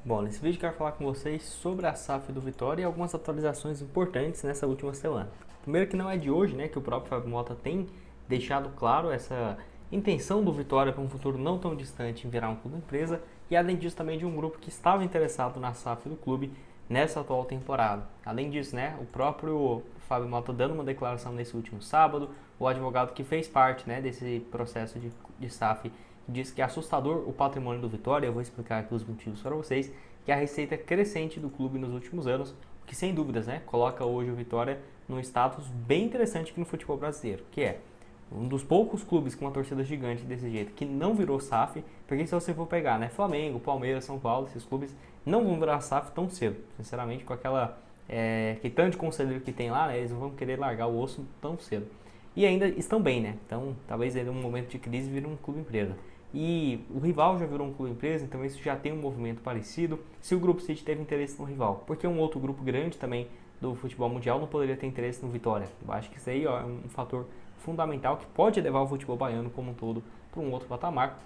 Bom, nesse vídeo eu quero falar com vocês sobre a SAF do Vitória e algumas atualizações importantes nessa última semana. Primeiro que não é de hoje, né, que o próprio Fábio Mota tem deixado claro essa intenção do Vitória para um futuro não tão distante em virar um clube empresa, e além disso também de um grupo que estava interessado na SAF do clube nessa atual temporada. Além disso, né, o próprio Fábio Mota dando uma declaração nesse último sábado, o advogado que fez parte, né, desse processo de SAF diz que é assustador o patrimônio do Vitória. Eu vou explicar aqui os motivos para vocês, que é a receita crescente do clube nos últimos anos, o que sem dúvidas, né, coloca hoje o Vitória num status bem interessante aqui no futebol brasileiro, que é um dos poucos clubes com uma torcida gigante desse jeito que não virou SAF, porque se você for pegar, né, Flamengo, Palmeiras, São Paulo, esses clubes não vão virar SAF tão cedo, sinceramente, com aquela que tanto de conselheiro que tem lá, né, eles não vão querer largar o osso tão cedo. E ainda estão bem, né? Então, talvez em um momento de crise vire um clube empresa. E o rival já virou um clube empresa, então isso já tem um movimento parecido. Se o Grupo City teve interesse no rival, porque um outro grupo grande também do futebol mundial não poderia ter interesse no Vitória? Eu acho que isso aí, ó, é um fator fundamental que pode levar o futebol baiano como um todo para um outro patamar.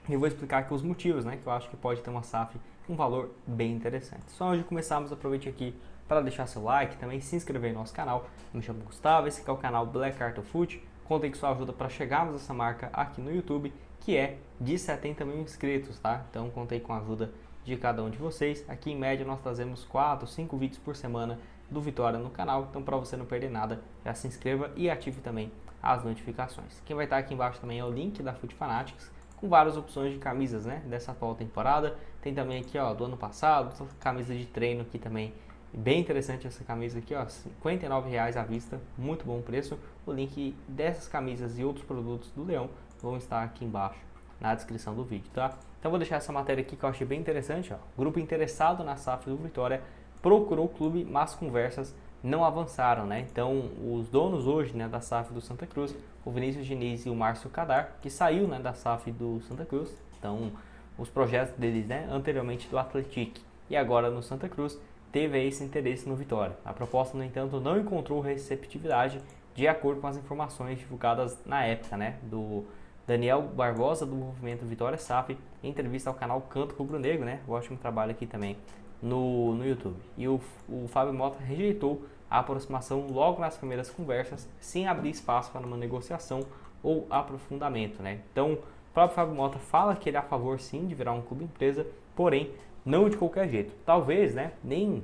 E eu vou explicar aqui os motivos, né, que eu acho que pode ter uma SAF com um valor bem interessante. Só antes de começarmos, aproveite aqui para deixar seu like, também se inscrever no nosso canal. Eu me chamo Gustavo, esse aqui é o canal Black Cartel Foot. Contem com sua ajuda para chegarmos a essa marca aqui no YouTube, que é de 70 mil inscritos, tá? Então contei com a ajuda de cada um de vocês. Aqui em média nós trazemos 4, 5 vídeos por semana do Vitória no canal, então para você não perder nada, já se inscreva e ative também as notificações. Quem vai estar aqui embaixo também é o link da Foot Fanatics, com várias opções de camisas, né, dessa atual temporada. Tem também aqui, ó, do ano passado, camisa de treino aqui também. Bem interessante essa camisa aqui, ó, R$ 59,00 à vista, muito bom preço. O link dessas camisas e outros produtos do Leão vão estar aqui embaixo na descrição do vídeo, tá? Então vou deixar essa matéria aqui que eu achei bem interessante, ó. Grupo interessado na SAF do Vitória procurou o clube, mas conversas não avançaram, né? Então os donos hoje, né, da SAF do Santa Cruz, o Vinícius Diniz e o Márcio Cadar, que saiu, né, da SAF do Santa Cruz, então os projetos deles, né, anteriormente do Atlético e agora no Santa Cruz, teve esse interesse no Vitória. A proposta, no entanto, não encontrou receptividade de acordo com as informações divulgadas na época, né, do Daniel Barbosa, do movimento Vitória SAF, em entrevista ao canal Canto Rubro Negro, né, ótimo trabalho aqui também no YouTube. E o Fábio Mota rejeitou a aproximação logo nas primeiras conversas, sem abrir espaço para uma negociação ou aprofundamento, né. Então, o próprio Fábio Mota fala que ele é a favor sim de virar um clube empresa, porém não de qualquer jeito. Talvez, né, nem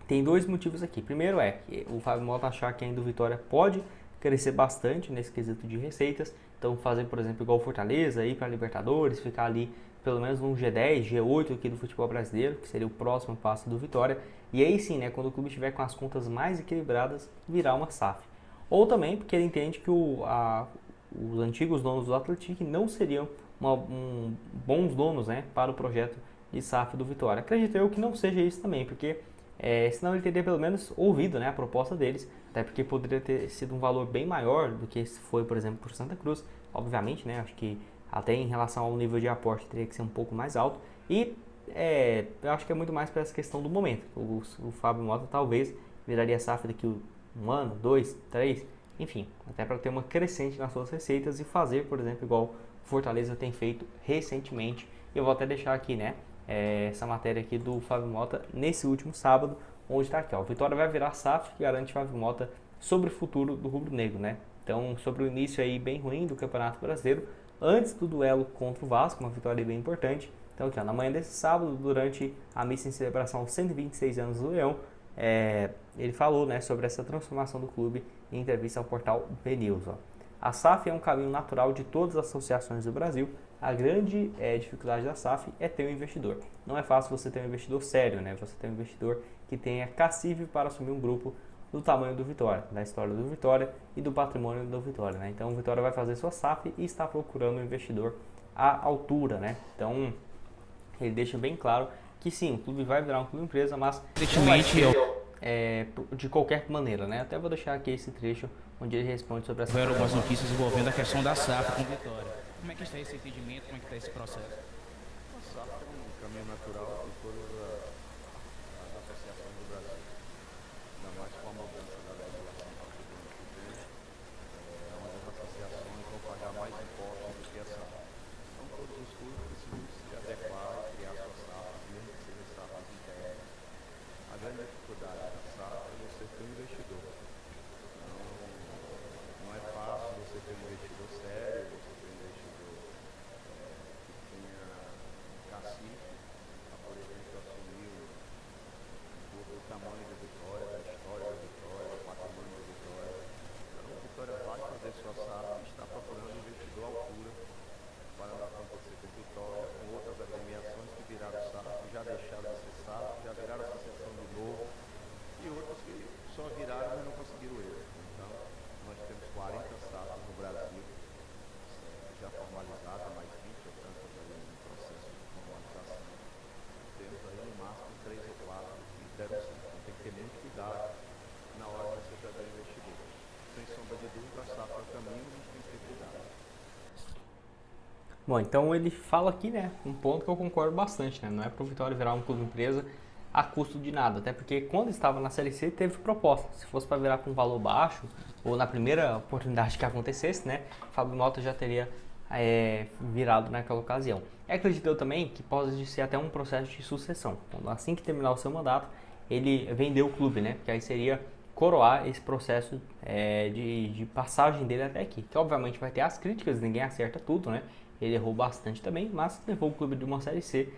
tem dois motivos aqui. Primeiro é que o Fábio Mota achar que ainda o Vitória pode crescer bastante nesse quesito de receitas. Então fazer, por exemplo, igual o Fortaleza, ir para a Libertadores, ficar ali pelo menos no G10, G8 aqui do futebol brasileiro, que seria o próximo passo do Vitória. E aí sim, né, quando o clube estiver com as contas mais equilibradas, virar uma SAF. Ou também porque ele entende que os antigos donos do Atlético não seriam bons donos, né, para o projeto de SAF do Vitória. Acredito eu que não seja isso também, porque senão ele teria pelo menos ouvido, né, a proposta deles, até porque poderia ter sido um valor bem maior do que se foi, por exemplo, por Santa Cruz. Obviamente, né, acho que até em relação ao nível de aporte teria que ser um pouco mais alto. E eu acho que é muito mais para essa questão do momento. O Fábio Mota talvez viraria SAF daqui um ano, dois, três, enfim, até para ter uma crescente nas suas receitas e fazer, por exemplo, igual o Fortaleza tem feito recentemente. Eu vou até deixar aqui, né, essa matéria aqui do Fábio Mota nesse último sábado, onde está aqui, ó, o Vitória vai virar SAF, que garante Fábio Mota sobre o futuro do rubro-negro, né? Então, sobre o início aí bem ruim do Campeonato Brasileiro, antes do duelo contra o Vasco, uma vitória bem importante. Então, aqui, ó, na manhã desse sábado, durante a missa em celebração aos 126 anos do Leão, ele falou, né, sobre essa transformação do clube em entrevista ao portal BNews. A SAF é um caminho natural de todas as associações do Brasil. A grande dificuldade da SAF é ter um investidor. Não é fácil você ter um investidor sério, né? Você ter um investidor que tenha cacife para assumir um grupo do tamanho do Vitória, da história do Vitória e do patrimônio do Vitória, né? Então o Vitória vai fazer sua SAF e está procurando um investidor à altura, né? Então ele deixa bem claro que sim, o clube vai virar um clube empresa, mas de qualquer maneira, né? Até vou deixar aqui esse trecho onde ele responde sobre essa Houveram algumas notícias envolvendo a questão da SAF com Vitória. Como é que está esse entendimento? Como é que está esse processo? A SAF é um caminho natural de todas as associações do Brasil, ainda mais com a mudança da legislação para o futuro no futuro, onde as associações vão pagar mais impostos do que a SAF. Então todos os clubes precisam se adequar e criar sua SAF, mesmo que sem sombra de dúvida, a SAF é o caminho, a gente tem que ter cuidado. Bom, então ele fala aqui, né, um ponto que eu concordo bastante, né, não é para o Vitória virar um clube empresa a custo de nada, até porque quando estava na Série C teve proposta, se fosse para virar com um valor baixo, ou na primeira oportunidade que acontecesse, né, Fábio Mota já teria virado naquela ocasião. E acredito eu também que pode ser até um processo de sucessão, quando assim que terminar o seu mandato, ele vendeu o clube, né, porque aí seria coroar esse processo de passagem dele até aqui, que obviamente vai ter as críticas, ninguém acerta tudo, né, ele errou bastante também, mas levou o clube de uma Série C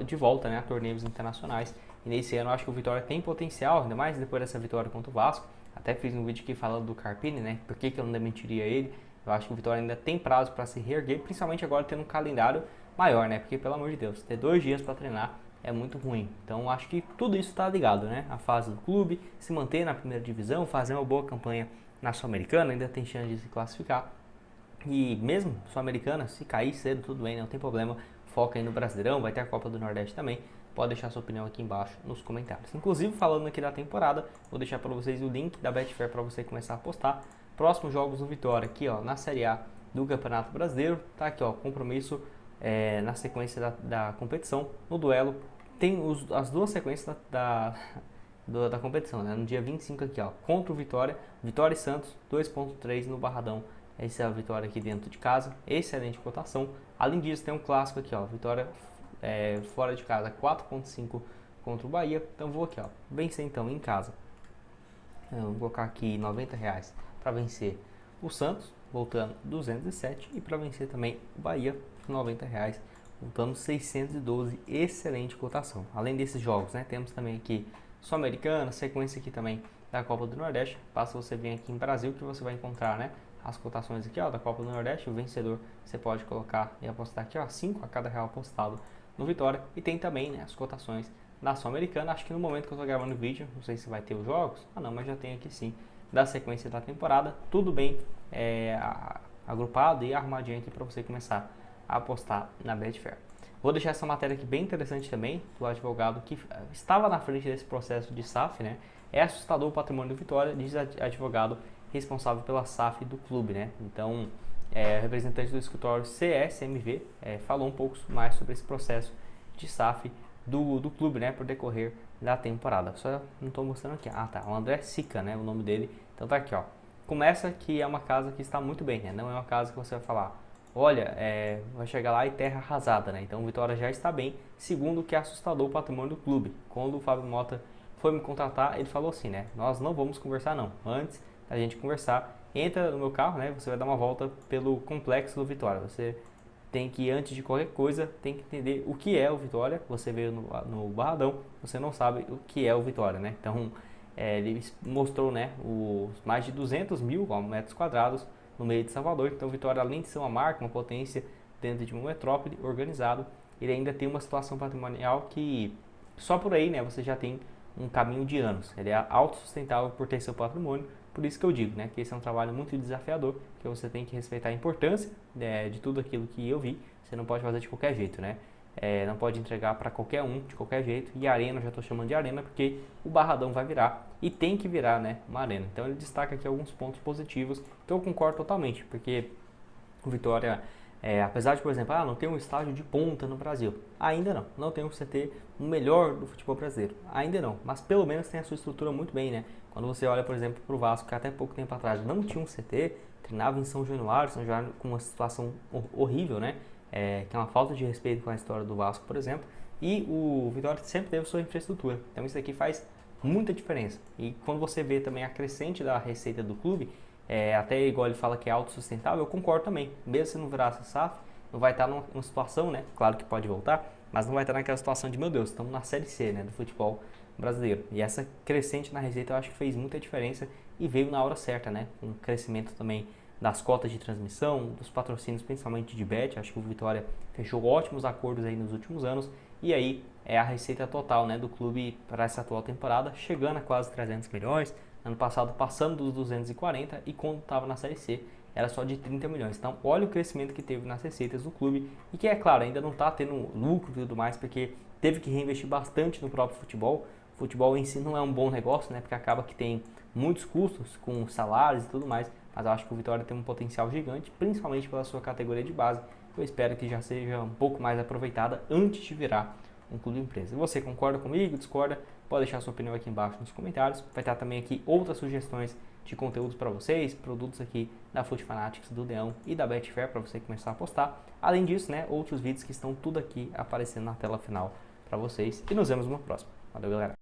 de volta, né, a torneios internacionais. E nesse ano eu acho que o Vitória tem potencial, ainda mais depois dessa vitória contra o Vasco. Até fiz um vídeo aqui falando do Carpini, né, por que eu não demitiria ele. Eu acho que o Vitória ainda tem prazo para se reerguer, principalmente agora tendo um calendário maior, né, porque pelo amor de Deus, ter 2 dias para treinar é muito ruim. Então acho que tudo isso está ligado, né, a fase do clube, se manter na primeira divisão, fazer uma boa campanha na Sul-Americana, ainda tem chance de se classificar. E mesmo Sul-Americana, se cair cedo, tudo bem, não tem problema. Foca aí no Brasileirão, vai ter a Copa do Nordeste também. Pode deixar sua opinião aqui embaixo nos comentários. Inclusive, falando aqui da temporada, vou deixar para vocês o link da Betfair para você começar a apostar. Próximos jogos do Vitória aqui, ó, na Série A do Campeonato Brasileiro. Tá aqui, ó, compromisso na sequência da competição. No duelo, tem as duas sequências da competição, né? No dia 25 aqui, ó, contra o Vitória e Santos, 2.3 no Barradão. Essa é a Vitória aqui dentro de casa, excelente cotação. Além disso, tem um clássico aqui, ó, Vitória fora de casa, 4.5 contra o Bahia. Então vou aqui, ó, vencer então em casa. Vou colocar aqui R$90 para vencer o Santos, voltando 207, e para vencer também o Bahia, R$90, voltando 612, excelente cotação. Além desses jogos, né, temos também aqui Sul-Americana, sequência aqui também da Copa do Nordeste. Basta você vir aqui em Brasil que você vai encontrar, né, as cotações aqui, ó, da Copa do Nordeste. O vencedor você pode colocar e apostar aqui, ó, 5 a cada real apostado no Vitória. E tem também, né, as cotações da Sul-Americana. Acho que no momento que eu estou gravando o vídeo, não sei se vai ter os jogos. Ah não, mas já tem aqui sim, da sequência da temporada. Tudo bem agrupado e arrumadinho aqui para você começar a apostar na Betfair. Vou deixar essa matéria aqui bem interessante também, do advogado que estava na frente desse processo de SAF, né? É assustador o patrimônio do Vitória, diz advogado responsável pela SAF do clube, né? Então, o representante do escritório CSMV falou um pouco mais sobre esse processo de SAF do clube, né? Por decorrer da temporada. Só não estou mostrando aqui. Ah, tá. O André Sica, né? O nome dele. Então tá aqui, ó. Começa que é uma casa que está muito bem, né? Não é uma casa que você vai falar, olha, vai chegar lá e terra arrasada, né? Então o Vitória já está bem. Segundo, que é assustador o patrimônio do clube. Quando o Fábio Mota foi me contratar, ele falou assim, né? Nós não vamos conversar não. Antes da gente conversar, entra no meu carro, né? Você vai dar uma volta pelo complexo do Vitória. Você tem que, antes de qualquer coisa, tem que entender o que é o Vitória. Você veio no Barradão, você não sabe o que é o Vitória, né? Então, ele mostrou, né, os mais de 200 mil metros quadrados no meio de Salvador. Então, o Vitória, além de ser uma marca, uma potência dentro de uma metrópole organizado, ele ainda tem uma situação patrimonial que só por aí, né, você já tem um caminho de anos. Ele é autossustentável por ter seu patrimônio. Por isso que eu digo, né, que esse é um trabalho muito desafiador, que você tem que respeitar a importância de tudo aquilo que eu vi. Você não pode fazer de qualquer jeito, né? Não pode entregar para qualquer um, de qualquer jeito. E a arena, eu já estou chamando de arena, porque o Barradão vai virar, e tem que virar, né, uma arena. Então ele destaca aqui alguns pontos positivos, que eu concordo totalmente, porque o Vitória, apesar de, por exemplo, não ter um estádio de ponta no Brasil, ainda não tem um CT o melhor do futebol brasileiro, ainda não, mas pelo menos tem a sua estrutura muito bem, né? Quando você olha, por exemplo, para o Vasco, que até pouco tempo atrás não tinha um CT, treinava em São Januário com uma situação horrível, né? Que é uma falta de respeito com a história do Vasco, por exemplo, e o Vitória sempre teve sua infraestrutura, então isso aqui faz muita diferença. E quando você vê também a crescente da receita do clube, até igual ele fala que é autossustentável, eu concordo também. Mesmo se não virasse SAF, não vai estar numa situação, né? Claro que pode voltar, mas não vai estar naquela situação de, meu Deus, estamos na Série C, né, do futebol brasileiro. E essa crescente na receita eu acho que fez muita diferença e veio na hora certa, né? Com o crescimento também das cotas de transmissão, dos patrocínios, principalmente de bet. Acho que o Vitória fechou ótimos acordos aí nos últimos anos. E aí é a receita total, né, do clube para essa atual temporada, chegando a quase 300 milhões. Ano passado passando dos 240, e quando estava na Série C era só de 30 milhões. Então olha o crescimento que teve nas receitas do clube, e que, é claro, ainda não está tendo lucro e tudo mais, porque teve que reinvestir bastante no próprio futebol. O futebol em si não é um bom negócio, né? Porque acaba que tem muitos custos com salários e tudo mais, mas eu acho que o Vitória tem um potencial gigante, principalmente pela sua categoria de base. Eu espero que já seja um pouco mais aproveitada antes de virar um clube empresa. E você concorda comigo, discorda? Pode deixar sua opinião aqui embaixo nos comentários. Vai estar também aqui outras sugestões de conteúdos para vocês, produtos aqui da Foot Fanatics, do Leão e da Betfair para você começar a postar. Além disso, né, outros vídeos que estão tudo aqui aparecendo na tela final para vocês. E nos vemos no próximo. Valeu, galera!